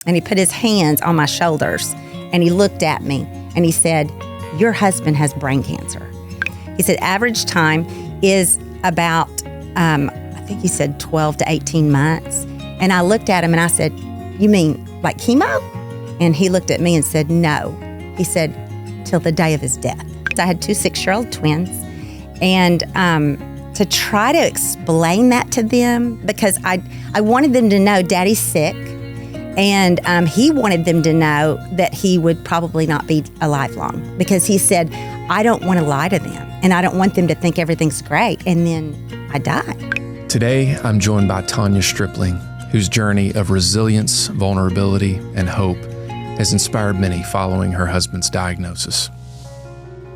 and he put his hands on my shoulders, and he looked at me, and he said, "Your husband has brain cancer." He said, average time is about, I think he said 12 to 18 months. And I looked at him and I said, "You mean like chemo?" And he looked at me and said, "No." He said, "Till the day of his death." I had 2 6-year-old twins. And to try to explain that to them, because I wanted them to know Daddy's sick. And he wanted them to know that he would probably not be alive long, because he said, "I don't want to lie to them, and I don't want them to think everything's great, and then I die." Today, I'm joined by Tonya Stripling, whose journey of resilience, vulnerability, and hope has inspired many following her husband's diagnosis.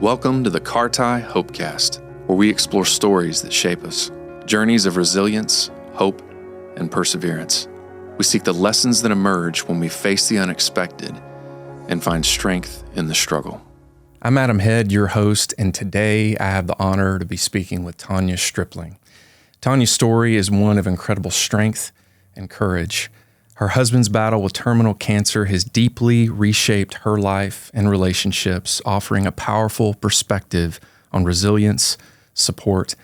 Welcome to the CARTI Hopecast, where we explore stories that shape us, journeys of resilience, hope, and perseverance. We seek the lessons that emerge when we face the unexpected and find strength in the struggle. I'm Adam Head, your host, and today I have the honor to be speaking with Tonya Stripling. Tonya's story is one of incredible strength and courage. Her husband's battle with terminal cancer has deeply reshaped her life and relationships, offering a powerful perspective on resilience, support,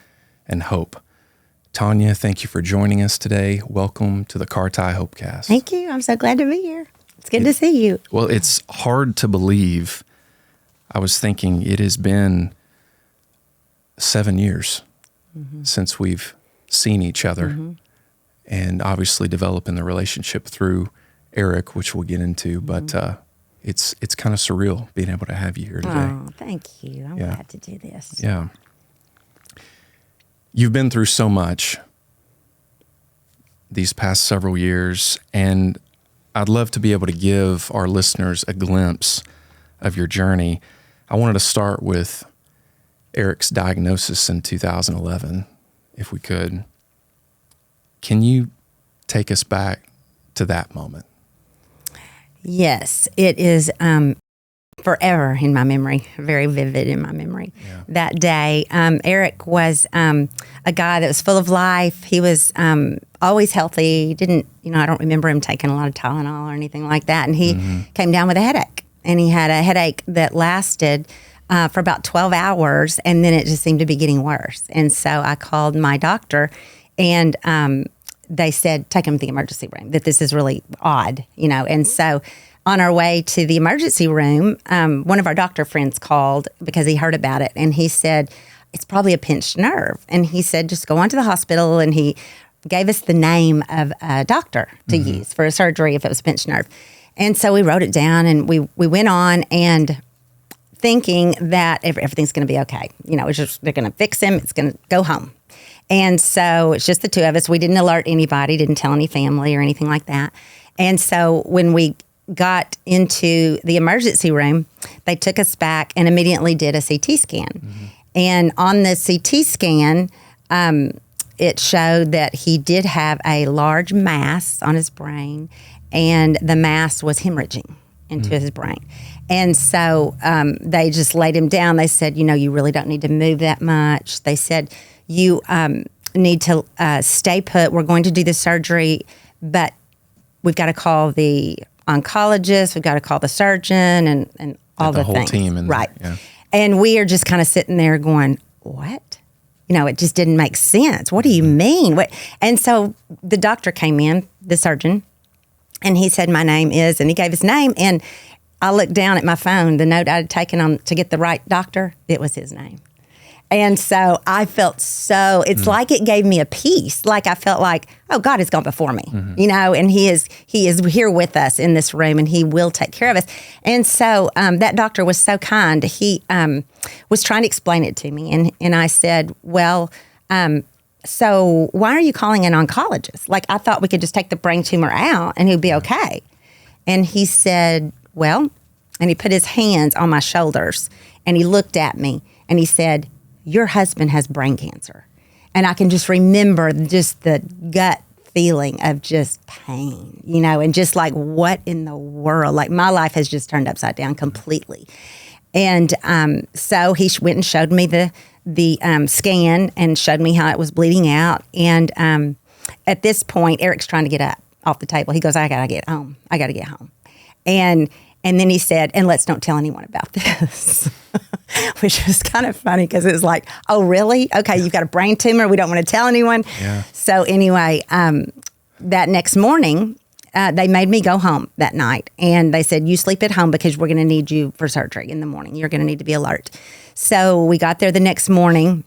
and hope. Tonya, thank you for joining us today. Welcome to the CARTI Hopecast. Thank you. I'm so glad to be here. It's good to see you. Well, it's hard to believe. I was thinking it has been 7 years since we've seen each other, and obviously developing the relationship through Eric, which we'll get into. But it's kind of surreal being able to have you here today. Oh, thank you. I'm glad to do this. Yeah. You've been through so much these past several years, and I'd love to be able to give our listeners a glimpse of your journey. I wanted to start with Eric's diagnosis in 2011, if we could. Can you take us back to that moment? Yes, it is forever in my memory, very vivid in my memory. Yeah. That day, Eric was a guy that was full of life. He was always healthy. I don't remember him taking a lot of Tylenol or anything like that. And he came down with a headache, and he had a headache that lasted for about 12 hours, and then it just seemed to be getting worse. And so I called my doctor, and they said, take him to the emergency room, that this is really odd, And so on our way to the emergency room, one of our doctor friends called because he heard about it, and he said, it's probably a pinched nerve. And he said, just go on to the hospital, and he gave us the name of a doctor to use for a surgery if it was a pinched nerve. And so we wrote it down, and we went on, and thinking that everything's going to be okay. It's just, they're going to fix him. It's going to go home. And so it's just the two of us. We didn't alert anybody, didn't tell any family or anything like that. And so when we got into the emergency room, they took us back and immediately did a CT scan. And on the CT scan, it showed that he did have a large mass on his brain, and the mass was hemorrhaging into his brain. And so they just laid him down. They said, you really don't need to move that much. They said, you need to stay put. We're going to do the surgery, but we've got to call the oncologist, we've got to call the surgeon, and all the whole things. Team. Right. Yeah. And we are just kind of sitting there going, what? It just didn't make sense. What do you mean? What? And so the doctor came in, the surgeon, and he said, my name is, and he gave his name, and I looked down at my phone, the note I had taken on to get the right doctor, it was his name. And so I felt it's like it gave me a peace. Like I felt like, oh, God has gone before me, and he is here with us in this room, and he will take care of us. And so that doctor was so kind. He was trying to explain it to me. And I said, well, so why are you calling an oncologist? Like, I thought we could just take the brain tumor out and he'd be okay. And he said, well, and he put his hands on my shoulders, and he looked at me, and he said, your husband has brain cancer. And I can just remember just the gut feeling of just pain, and just like, what in the world? Like, my life has just turned upside down completely. And so he went and showed me the scan and showed me how it was bleeding out. And at this point, Eric's trying to get up. off the table. He goes, I got to get home. I got to get home. And then he said, and let's don't tell anyone about this, which was kind of funny because it was like, oh, really? Okay, you've got a brain tumor. We don't want to tell anyone. Yeah. So anyway, that next morning, they made me go home that night. And they said, you sleep at home because we're going to need you for surgery in the morning. You're going to need to be alert. So we got there the next morning,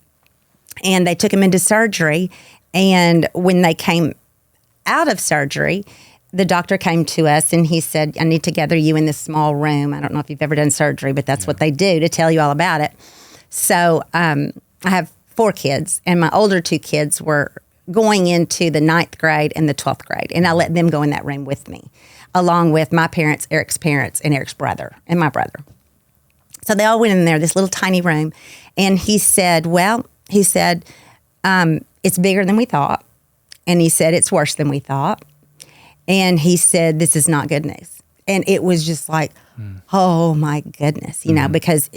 and they took him into surgery. And when they came out of surgery, the doctor came to us and he said, I need to gather you in this small room. I don't know if you've ever done surgery, but that's what they do to tell you all about it. So I have 4 kids, and my older 2 kids were going into the 9th grade and the 12th grade. And I let them go in that room with me, along with my parents, Eric's parents, and Eric's brother, and my brother. So they all went in there, this little tiny room. And he said, it's bigger than we thought. And he said, it's worse than we thought. And he said, this is not good news. And it was just like, oh my goodness, you know, because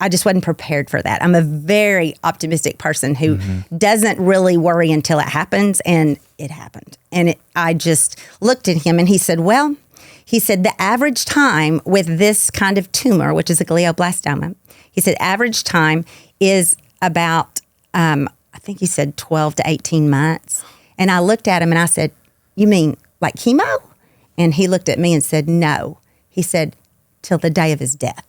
I just wasn't prepared for that. I'm a very optimistic person who doesn't really worry until it happens. And it happened. And I just looked at him and he said, the average time with this kind of tumor, which is a glioblastoma, he said, average time is about, I think he said 12 to 18 months. And I looked at him and I said, you mean like chemo? And he looked at me and said, no. He said, till the day of his death.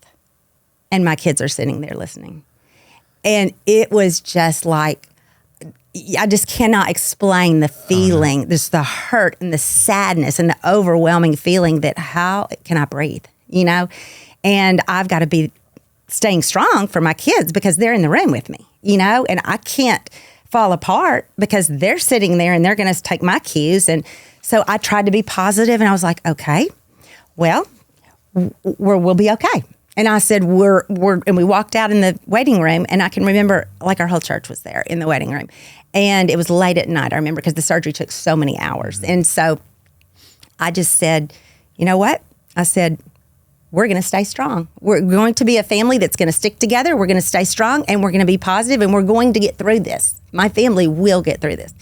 And my kids are sitting there listening. And it was just like, I just cannot explain the feeling. There's the hurt and the sadness and the overwhelming feeling that how can I breathe, you know? And I've got to be staying strong for my kids because they're in the room with me, you know? And I can't fall apart because they're sitting there and they're going to take my cues. And so I tried to be positive, and I was like, okay, well, we'll be okay. And I said, and we walked out in the waiting room, and I can remember like our whole church was there in the waiting room. And it was late at night, I remember, because the surgery took so many hours. And so I just said, you know what? I said, we're going to stay strong. We're going to be a family that's going to stick together. We're going to stay strong, and we're going to be positive, and we're going to get through this. My family will get through this.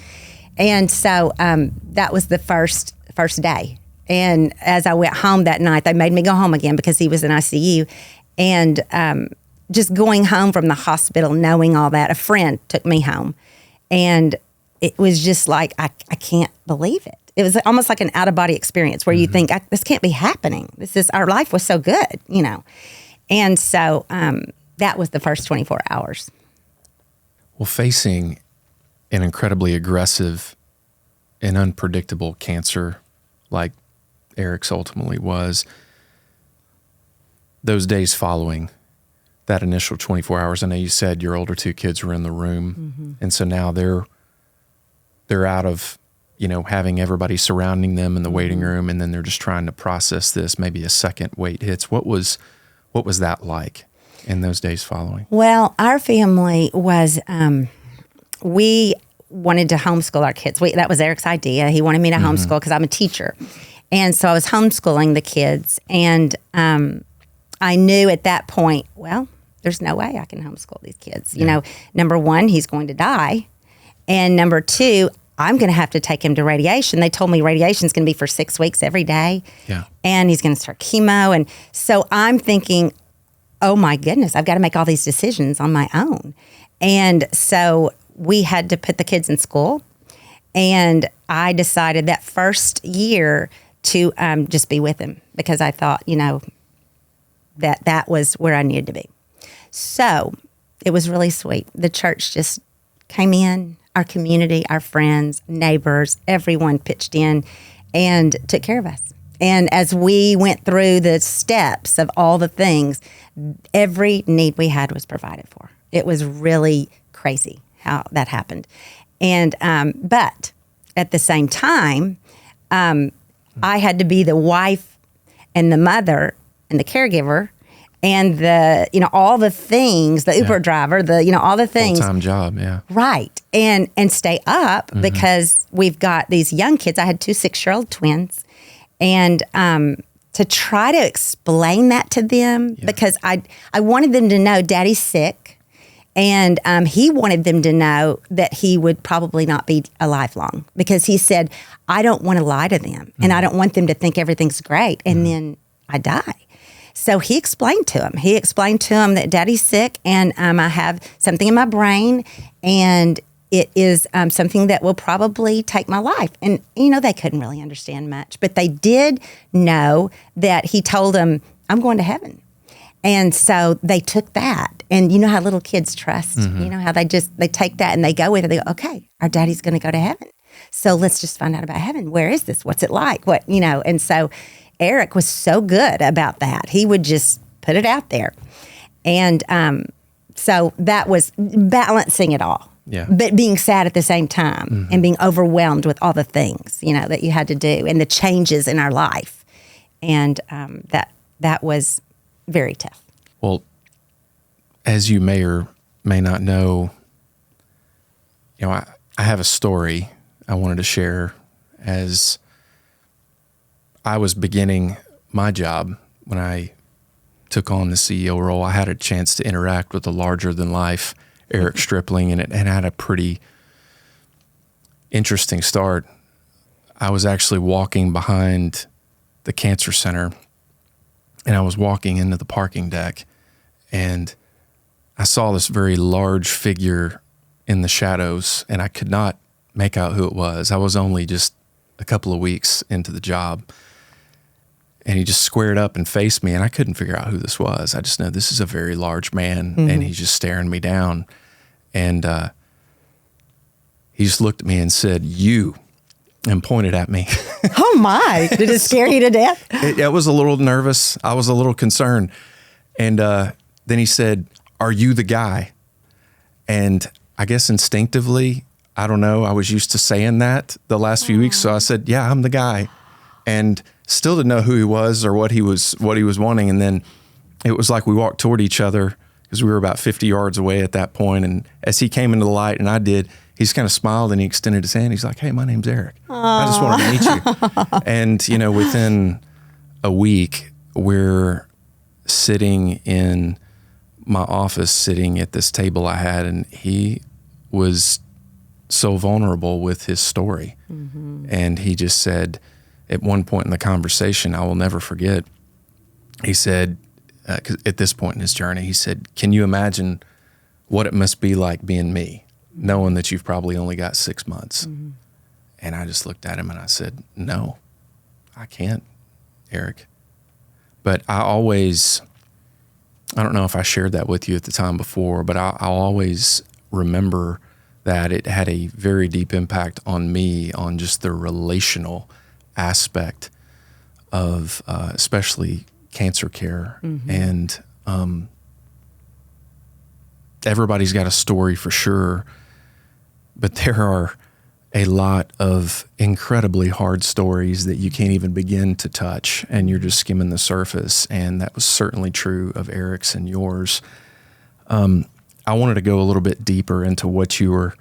And so that was the first day. And as I went home that night, they made me go home again because he was in ICU. And just going home from the hospital, knowing all that, a friend took me home. And it was just like, I can't believe it. It was almost like an out-of-body experience where you think, this can't be happening. Our life was so good, you know. And so that was the first 24 hours. Well, facing an incredibly aggressive and unpredictable cancer like Eric's ultimately was, those days following that initial 24 hours, I know you said your older 2 kids were in the room, and so now they're out of, you know, having everybody surrounding them in the waiting room, and then they're just trying to process this. Maybe a second wait hits. What was that like in those days following? Well, our family was, we wanted to homeschool our kids. That was Eric's idea. He wanted me to homeschool because I'm a teacher. And so I was homeschooling the kids. And I knew at that point, well, there's no way I can homeschool these kids. You know, number 1, he's going to die. And number 2, I'm going to have to take him to radiation. They told me radiation is going to be for 6 weeks every day. Yeah. And he's going to start chemo. And so I'm thinking, oh my goodness, I've got to make all these decisions on my own. And so we had to put the kids in school. And I decided that first year to just be with him because I thought, you know, that was where I needed to be. So it was really sweet. The church just came in, our community, our friends, neighbors, everyone pitched in and took care of us. And as we went through the steps of all the things, every need we had was provided for. It was really crazy how that happened. And but at the same time, I had to be the wife and the mother and the caregiver and the, you know, all the things, the Uber driver, the, you know, all the things. Full-time job, yeah. Right. And stay up because we've got these young kids. I had 2 6-year-old twins. And to try to explain that to them because I wanted them to know Daddy's sick And he wanted them to know that he would probably not be alive long, because he said, I don't want to lie to them, and I don't want them to think everything's great, and then I die. So he explained to him. That Daddy's sick, and I have something in my brain, and it is something that will probably take my life. And, they couldn't really understand much, but they did know that he told them, I'm going to heaven. And so they took that. And you know how little kids trust? You know how they take that and they go with it. They go, okay, our daddy's going to go to heaven. So let's just find out about heaven. Where is this? What's it like? And so Eric was so good about that. He would just put it out there. And so that was balancing it all. Yeah. But being sad at the same time and being overwhelmed with all the things, that you had to do and the changes in our life. And that was very tough. Well, as you may or may not know, I have a story I wanted to share. As I was beginning my job, when I took on the CEO role, I had a chance to interact with the larger-than-life Eric Stripling, and it had a pretty interesting start. I was actually walking behind the cancer center, and I was walking into the parking deck, and I saw this very large figure in the shadows, and I could not make out who it was. I was only just a couple of weeks into the job, and he just squared up and faced me, and I couldn't figure out who this was. I just know this is a very large man, and he's just staring me down, and he just looked at me and said, "You," and pointed at me. Oh my, did it scare you to death? I was a little nervous. I was a little concerned. And then he said, "Are you the guy?" And I guess instinctively, I don't know, I was used to saying that the last few weeks. So I said, "Yeah, I'm the guy." And still didn't know who he was or what he was wanting. And then it was like we walked toward each other, because we were about 50 yards away at that point. And as he came into the light and I did, he just kind of smiled and he extended his hand. He's like, "Hey, my name's Eric. I just wanted to meet you." And, within a week, we're sitting in my office, sitting at this table I had, and he was so vulnerable with his story. And he just said, at one point in the conversation, I will never forget, he said, 'cause at this point in his journey, he said, "Can you imagine what it must be like being me, knowing that you've probably only got 6 months?" And I just looked at him and I said, "No, I can't, Eric." But I don't know if I shared that with you at the time before, but I'll always remember that it had a very deep impact on me, on just the relational aspect of especially cancer care. And everybody's got a story for sure, but there are a lot of incredibly hard stories that you can't even begin to touch, and you're just skimming the surface. And that was certainly true of Eric's and yours. I wanted to go a little bit deeper into what you were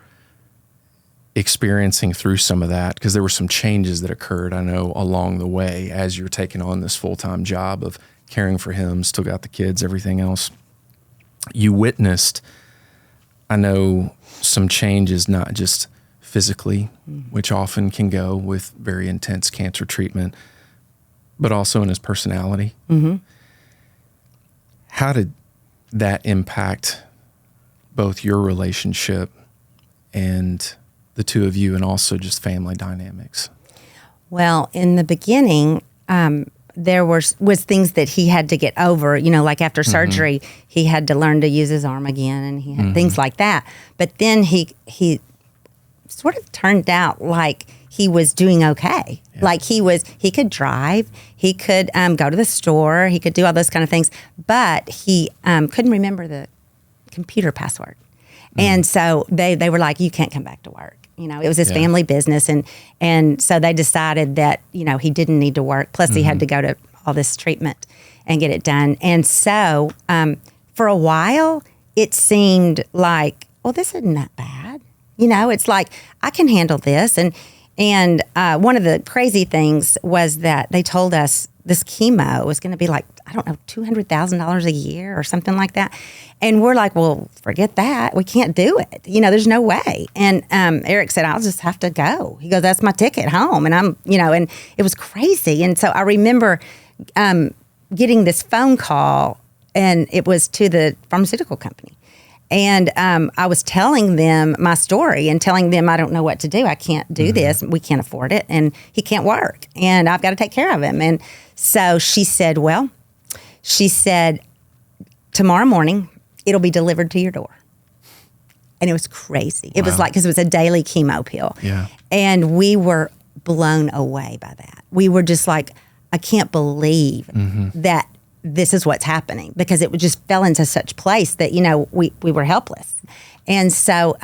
experiencing through some of that, because there were some changes that occurred, I know, along the way as you're taking on this full-time job of caring for him, still got the kids, everything else. You witnessed, I know, some changes, not just physically, which often can go with very intense cancer treatment, but also in his personality. How did that impact both your relationship and the two of you, and also just family dynamics? Well, in the beginning, there was things that he had to get over, like after surgery, he had to learn to use his arm again, and he had things like that. But then he sort of turned out like he was doing okay. Yeah. Like he could drive, he could go to the store, he could do all those kind of things, but he couldn't remember the computer password. And so they were like, "You can't come back to work." It was his family business. And so they decided that, he didn't need to work. Plus he had to go to all this treatment and get it done. And so for a while, it seemed like, well, this isn't that bad. It's like, I can handle this. And one of the crazy things was that they told us this chemo was going to be like, I don't know, $200,000 a year or something like that. And we're like, well, forget that. We can't do it. There's no way. And Eric said, I'll just have to go. He goes, that's my ticket home. And and it was crazy. And so I remember getting this phone call, and it was to the pharmaceutical company. And I was telling them my story and telling them I don't know what to do. I can't do this. We can't afford it. And he can't work. And I've got to take care of him. And so she said, tomorrow morning, it'll be delivered to your door. And it was crazy. It was like, because it was a daily chemo pill. Yeah. And we were blown away by that. We were just like, I can't believe that this is what's happening, because it just fell into such place that, we were helpless. And so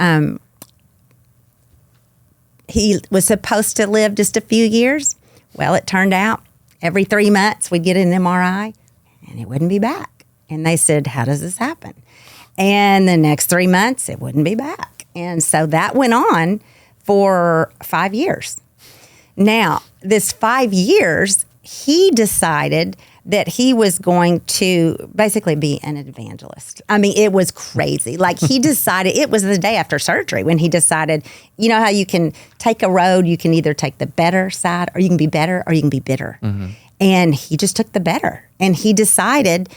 he was supposed to live just a few years. Well, it turned out every 3 months we'd get an MRI and it wouldn't be back. And they said, how does this happen? And the next 3 months it wouldn't be back. And so that went on for 5 years. Now, this 5 years, he decided that he was going to basically be an evangelist. I mean, it was crazy. Like, he decided, it was the day after surgery when he decided, you know how you can take a road, you can either take the better side, or you can be better, or you can be bitter. And he just took the better. And he decided,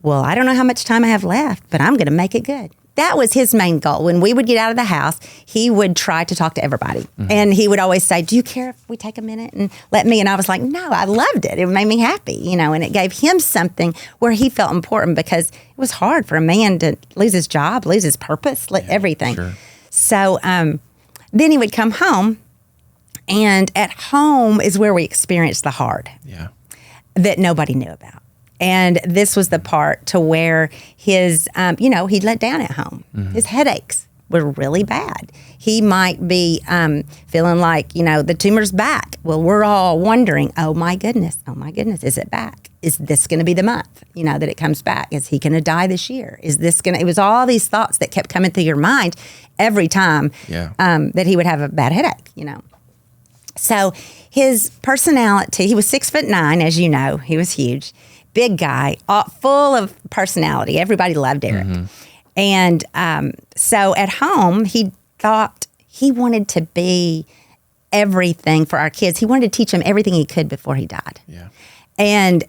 well, I don't know how much time I have left, but I'm going to make it good. That was his main goal. When we would get out of the house, he would try to talk to everybody. And he would always say, do you care if we take a minute and let me? And I was like, no, I loved it. It made me happy, and it gave him something where he felt important, because it was hard for a man to lose his job, lose his purpose, everything. Sure. So then he would come home, and at home is where we experienced the hard that nobody knew about. And this was the part to where his, he'd let down at home. His headaches were really bad. He might be feeling like, the tumor's back. Well, we're all wondering, oh my goodness, is it back? Is this going to be the month, that it comes back? Is he going to die this year? Is this it was all these thoughts that kept coming through your mind every time that he would have a bad headache, So his personality, he was 6'9", as you know, he was huge. Big guy, full of personality. Everybody loved Eric. And so at home, he thought he wanted to be everything for our kids. He wanted to teach them everything he could before he died. And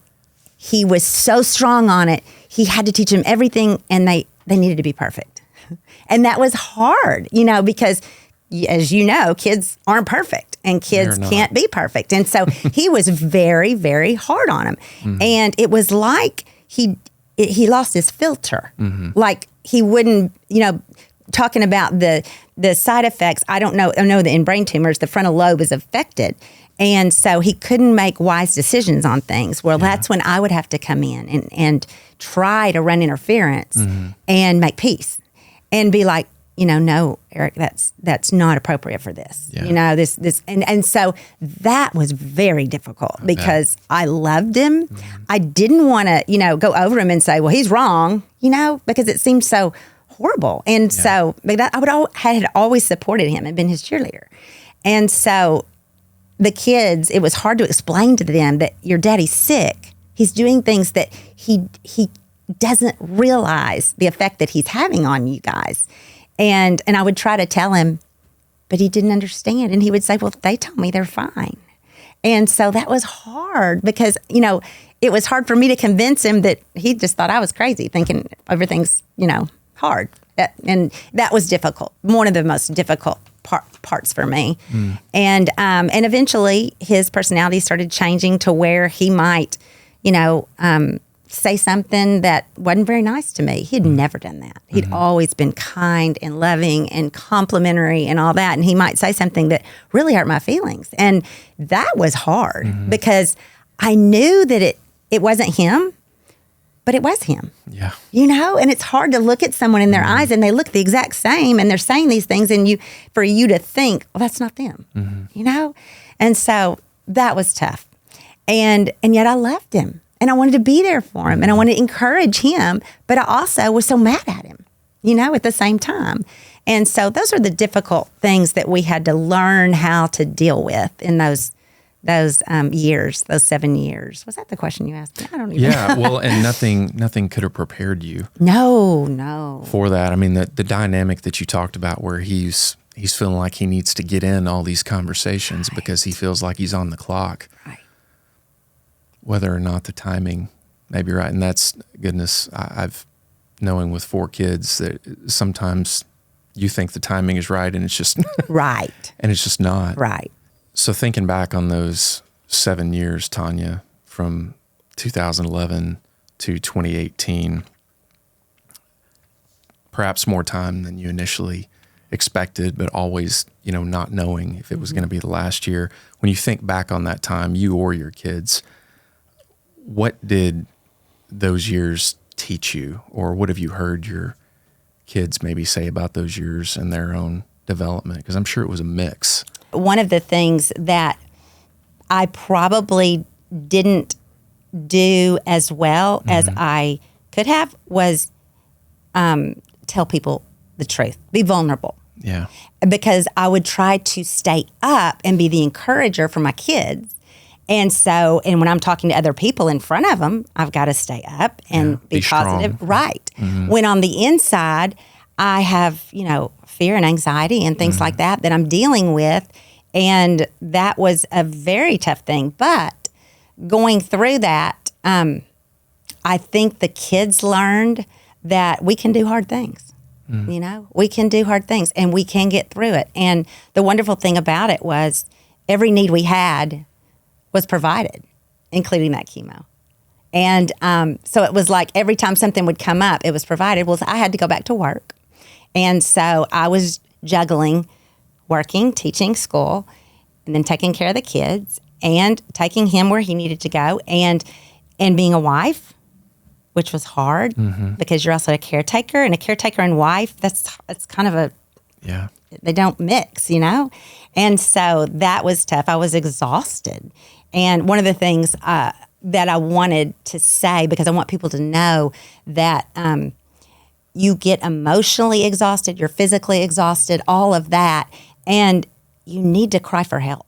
he was so strong on it. He had to teach them everything, and they needed to be perfect. And that was hard, because as you know, kids aren't perfect, and kids can't be perfect. And so he was very, very hard on him. And it was like he lost his filter. Like, he wouldn't, talking about the side effects. I know that in brain tumors, the frontal lobe is affected. And so he couldn't make wise decisions on things. Well, that's when I would have to come in and try to run interference and make peace and be like, no, Eric, that's not appropriate for this. This, and so that was very difficult, because I loved him. I didn't want to, go over him and say, well, he's wrong, because it seemed so horrible. And so I had always supported him and been his cheerleader. And so the kids, it was hard to explain to them that your daddy's sick. He's doing things that he doesn't realize the effect that he's having on you guys. And I would try to tell him, but he didn't understand. And he would say, well, they told me they're fine. And so that was hard, because, it was hard for me to convince him that he just thought I was crazy, thinking everything's, hard. And that was difficult. One of the most difficult parts for me. And eventually his personality started changing to where he might, say something that wasn't very nice to me. He'd never done that. He'd always been kind and loving and complimentary and all that. And he might say something that really hurt my feelings. And that was hard, because I knew that it wasn't him, but it was him. And it's hard to look at someone in their eyes and they look the exact same and they're saying these things, and for you to think, well, that's not them, And so that was tough. And yet I loved him. And I wanted to be there for him, and I wanted to encourage him, but I also was so mad at him, at the same time. And so those are the difficult things that we had to learn how to deal with in those those years, those 7 years. Was that the question you asked me? I don't even Yeah, well, and nothing could have prepared you. No. For that. I mean, the dynamic that you talked about where he's feeling like he needs to get in all these conversations because he feels like he's on the clock. Right. Whether or not the timing may be right. And that's, goodness, I've knowing with 4 kids that sometimes you think the timing is right and it's just right. And it's just not. Right. So thinking back on those 7 years, Tonya, from 2011 to 2018, perhaps more time than you initially expected, but always, not knowing if it was going to be the last year. When you think back on that time, you or your kids, what did those years teach you, or what have you heard your kids maybe say about those years and their own development? Because I'm sure it was a mix. One of the things that I probably didn't do as well as I could have was tell people the truth, be vulnerable. Yeah. Because I would try to stay up and be the encourager for my kids. And when I'm talking to other people in front of them, I've got to stay up and be positive. Strong. Right. When on the inside, I have, fear and anxiety and things like that I'm dealing with. And that was a very tough thing. But going through that, I think the kids learned that we can do hard things. We can do hard things and we can get through it. And the wonderful thing about it was every need we had was provided, including that chemo. And so it was like every time something would come up, it was provided. Well, I had to go back to work. And so I was juggling working, teaching school, and then taking care of the kids and taking him where he needed to go and being a wife, which was hard because you're also a caretaker, and a caretaker and wife, that's kind of they don't mix, And so that was tough. I was exhausted. And one of the things that I wanted to say, because I want people to know that you get emotionally exhausted, you're physically exhausted, all of that, and you need to cry for help.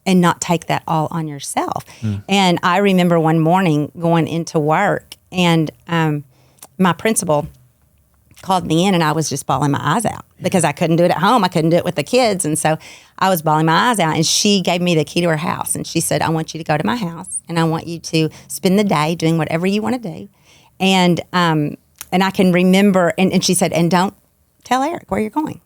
And not take that all on yourself. And I remember one morning going into work, and my principal called me in, and I was just bawling my eyes out because I couldn't do it at home. I couldn't do it with the kids. And so I was bawling my eyes out, and she gave me the key to her house. And she said, I want you to go to my house, and I want you to spend the day doing whatever you want to do. And I can remember, and she said, and don't tell Eric where you're going.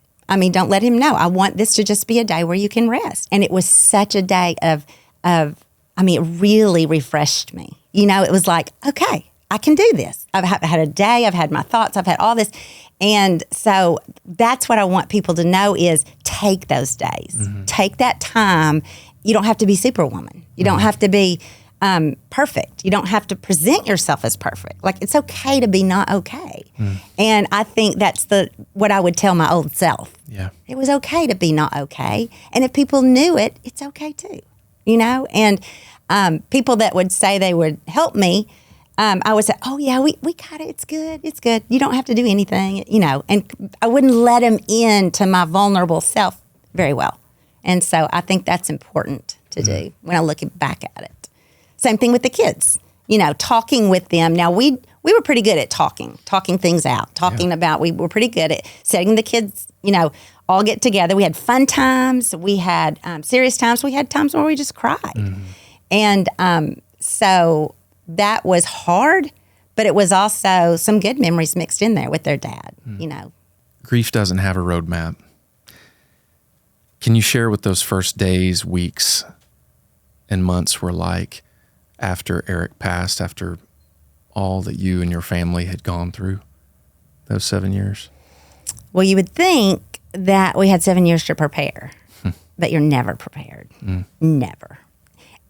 Don't let him know. I want this to just be a day where you can rest. And it was such a day of it really refreshed me. It was like, okay, I can do this. I've had a day, I've had my thoughts, I've had all this. And so that's what I want people to know is take those days. Take that time. You don't have to be Superwoman. You don't have to be perfect. You don't have to present yourself as perfect. Like, it's okay to be not okay. And I think that's what I would tell my old self. Yeah. It was okay to be not okay. And if people knew it, it's okay too, And people that would say they would help me, I would say, oh yeah, we got it. It's good. It's good. You don't have to do anything, and I wouldn't let them into my vulnerable self very well. And so I think that's important to do when I look back at it. Same thing with the kids, talking with them. Now we were pretty good at talking things out, about, we were pretty good at setting the kids, all get together. We had fun times. We had serious times. We had times where we just cried. And so that was hard, but it was also some good memories mixed in there with their dad, Grief doesn't have a roadmap. Can you share what those first days, weeks, and months were like after Eric passed, after all that you and your family had gone through those 7 years? Well, you would think that we had 7 years to prepare, but you're never prepared. Never.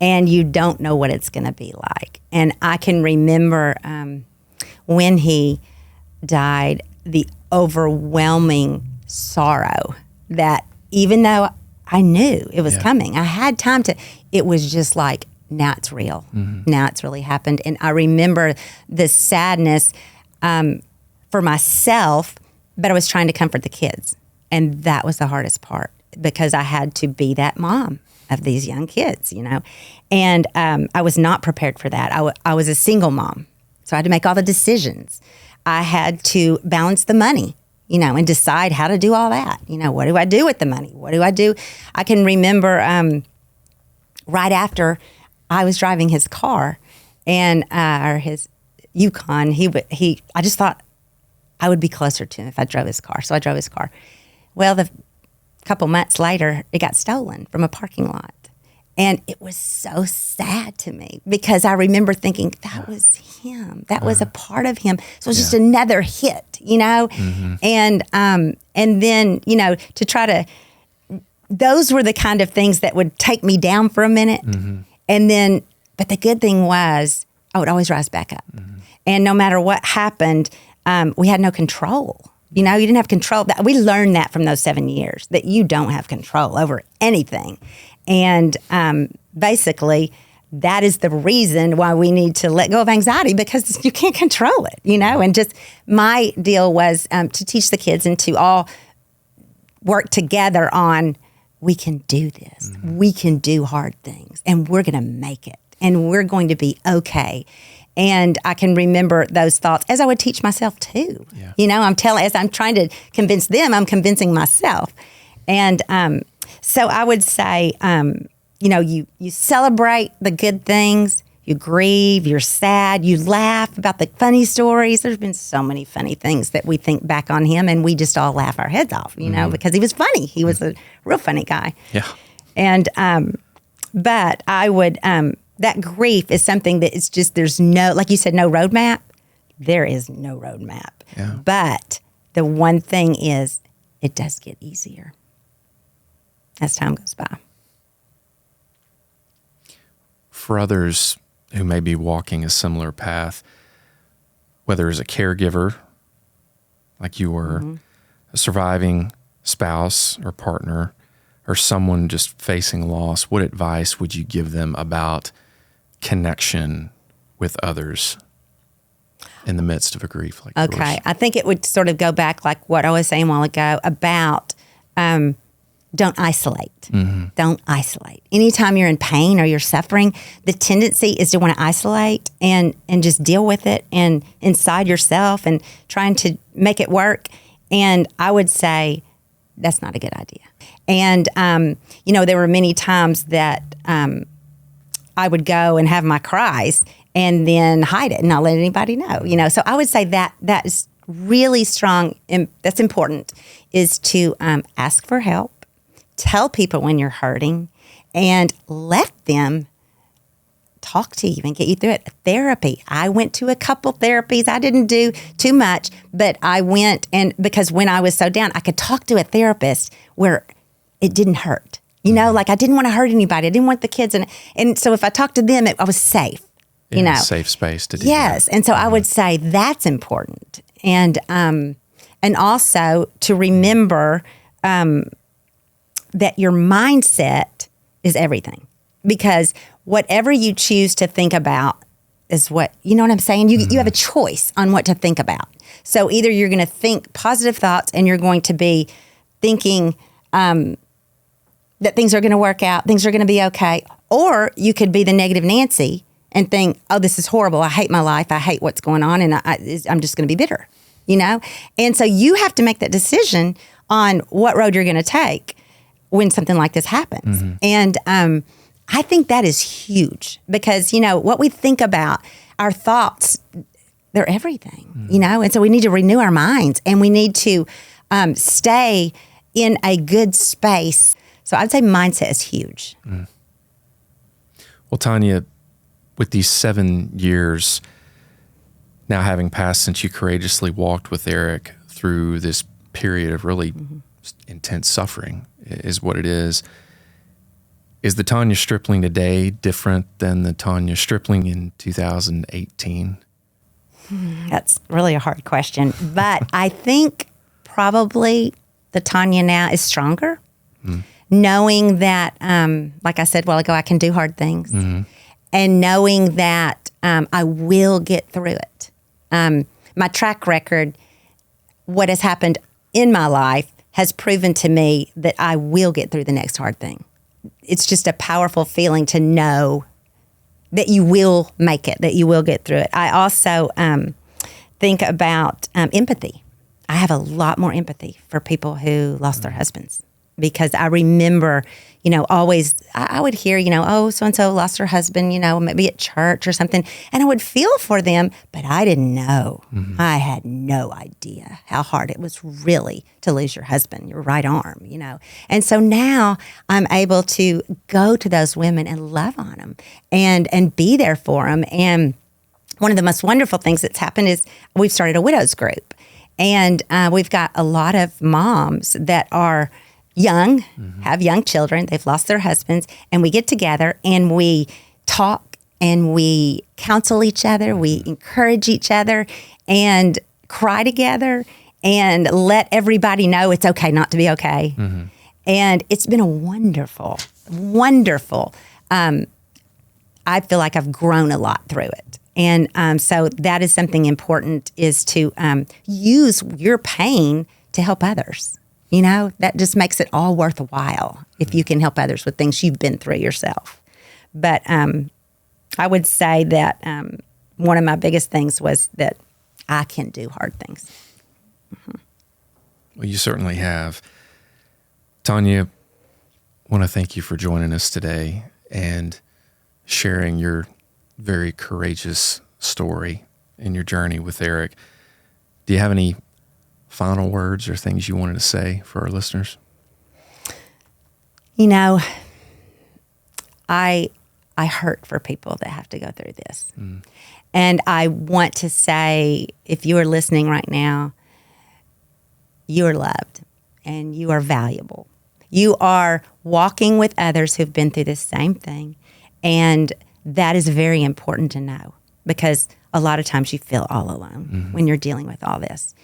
And you don't know what it's going to be like. And I can remember when he died, the overwhelming sorrow that even though I knew it was coming, I had time it was just like, now it's real. Now it's really happened. And I remember the sadness for myself, but I was trying to comfort the kids. And that was the hardest part because I had to be that mom. of these young kids, And I was not prepared for that. I was a single mom, so I had to make all the decisions. I had to balance the money, and decide how to do all that. What do I do with the money? What do I do? I can remember right after I was driving his car or his Yukon, I just thought I would be closer to him if I drove his car. So I drove his car. Well, a couple months later, it got stolen from a parking lot. And it was so sad to me because I remember thinking, that was him. That was a part of him. So it was just another hit, Mm-hmm. And then, to try to, those were the kind of things that would take me down for a minute. Mm-hmm. And then, but the good thing was I would always rise back up. Mm-hmm. And no matter what happened, we had no control. You didn't have control. We learned that from those 7 years, that you don't have control over anything. And basically, that is the reason why we need to let go of anxiety, because you can't control it, And just my deal was to teach the kids and to all work together on, we can do this. Mm-hmm. We can do hard things, and we're going to make it, and we're going to be okay. And I can remember those thoughts as I would teach myself too. Yeah. As I'm trying to convince them, I'm convincing myself. And so I would say, you celebrate the good things, you grieve, you're sad, you laugh about the funny stories. There's been so many funny things that we think back on him and we just all laugh our heads off, mm-hmm. because he was funny. He was a real funny guy. Yeah. And, but I would, that grief is something that it's just, there's no, like you said, no roadmap. There is no roadmap. Yeah. But the one thing is, it does get easier as time goes by. For others who may be walking a similar path, whether as a caregiver, like you were, mm-hmm. a surviving spouse or partner, or someone just facing loss, what advice would you give them about connection with others in the midst of a grief like yours? Okay, I think it would sort of go back like what I was saying a while ago about don't isolate. Mm-hmm. Don't isolate. Anytime you're in pain or you're suffering, the tendency is to want to isolate and just deal with it and inside yourself and trying to make it work. And I would say that's not a good idea. And, there were many times that I would go and have my cries and then hide it and not let anybody know, So I would say that is really strong, and that's important, is to ask for help, tell people when you're hurting, and let them talk to you and get you through it. Therapy. I went to a couple therapies. I didn't do too much, but I went, and because when I was so down, I could talk to a therapist where it didn't hurt. Like I didn't want to hurt anybody. I didn't want the kids. And so if I talked to them, I was safe, safe space to do Yes. that. And so I would say that's important. And also to remember that your mindset is everything, because whatever you choose to think about is what, you know what I'm saying? You have a choice on what to think about. So either you're going to think positive thoughts and you're going to be thinking that things are going to work out, things are going to be okay. Or you could be the negative Nancy and think, oh, this is horrible. I hate my life. I hate what's going on. And I'm just going to be bitter, And so you have to make that decision on what road you're going to take when something like this happens. Mm-hmm. And I think that is huge because, what we think about, our thoughts, they're everything, mm-hmm. And so we need to renew our minds and we need to stay in a good space. So I'd say mindset is huge. Mm. Well, Tonya, with these 7 years now having passed since you courageously walked with Eric through this period of really mm-hmm. intense suffering is what it is. Is the Tonya Stripling today different than the Tonya Stripling in 2018? That's really a hard question. But I think probably the Tonya now is stronger, knowing that, like I said a while ago, I can do hard things, mm-hmm. and knowing that I will get through it. My track record, what has happened in my life, has proven to me that I will get through the next hard thing. it's just a powerful feeling to know that you will make it, that you will get through it. I also think about empathy. I have a lot more empathy for people who lost their husbands, because I remember, always, I would hear, oh, so-and-so lost her husband, maybe at church or something. And I would feel for them, but I didn't know. I had no idea how hard it was really to lose your husband, your right arm, And so now I'm able to go to those women and love on them and be there for them. And one of the most wonderful things that's happened is we've started a widows group. And we've got a lot of moms that are young, have young children, they've lost their husbands, and we get together and we talk and we counsel each other, we encourage each other and cry together and let everybody know it's okay not to be okay. And it's been a wonderful, wonderful, I feel like I've grown a lot through it. And so that is something important, is to use your pain to help others. That just makes it all worthwhile if you can help others with things you've been through yourself. But I would say that one of my biggest things was that I can do hard things. Well, you certainly have. Tonya, I want to thank you for joining us today and sharing your very courageous story and your journey with Eric. Do you have any final words or things you wanted to say for our listeners? I hurt for people that have to go through this. And I want to say, if you are listening right now, you are loved and you are valuable. You are walking with others who've been through the same thing. And that is very important to know, because a lot of times you feel all alone when you're dealing with all this.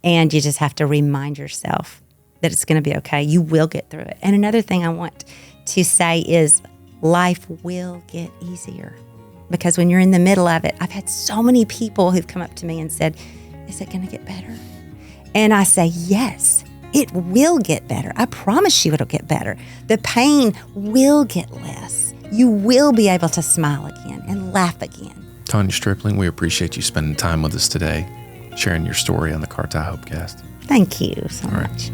And you just have to remind yourself that it's going to be okay. You will get through it. And another thing I want to say is life will get easier, because when you're in the middle of it, I've had so many people who've come up to me and said, is it going to get better? And I say, yes, it will get better. I promise you it'll get better. The pain will get less. You will be able to smile again and laugh again. Tonya Stripling, we appreciate you spending time with us today, sharing your story on the CARTI Hopecast. Thank you so much.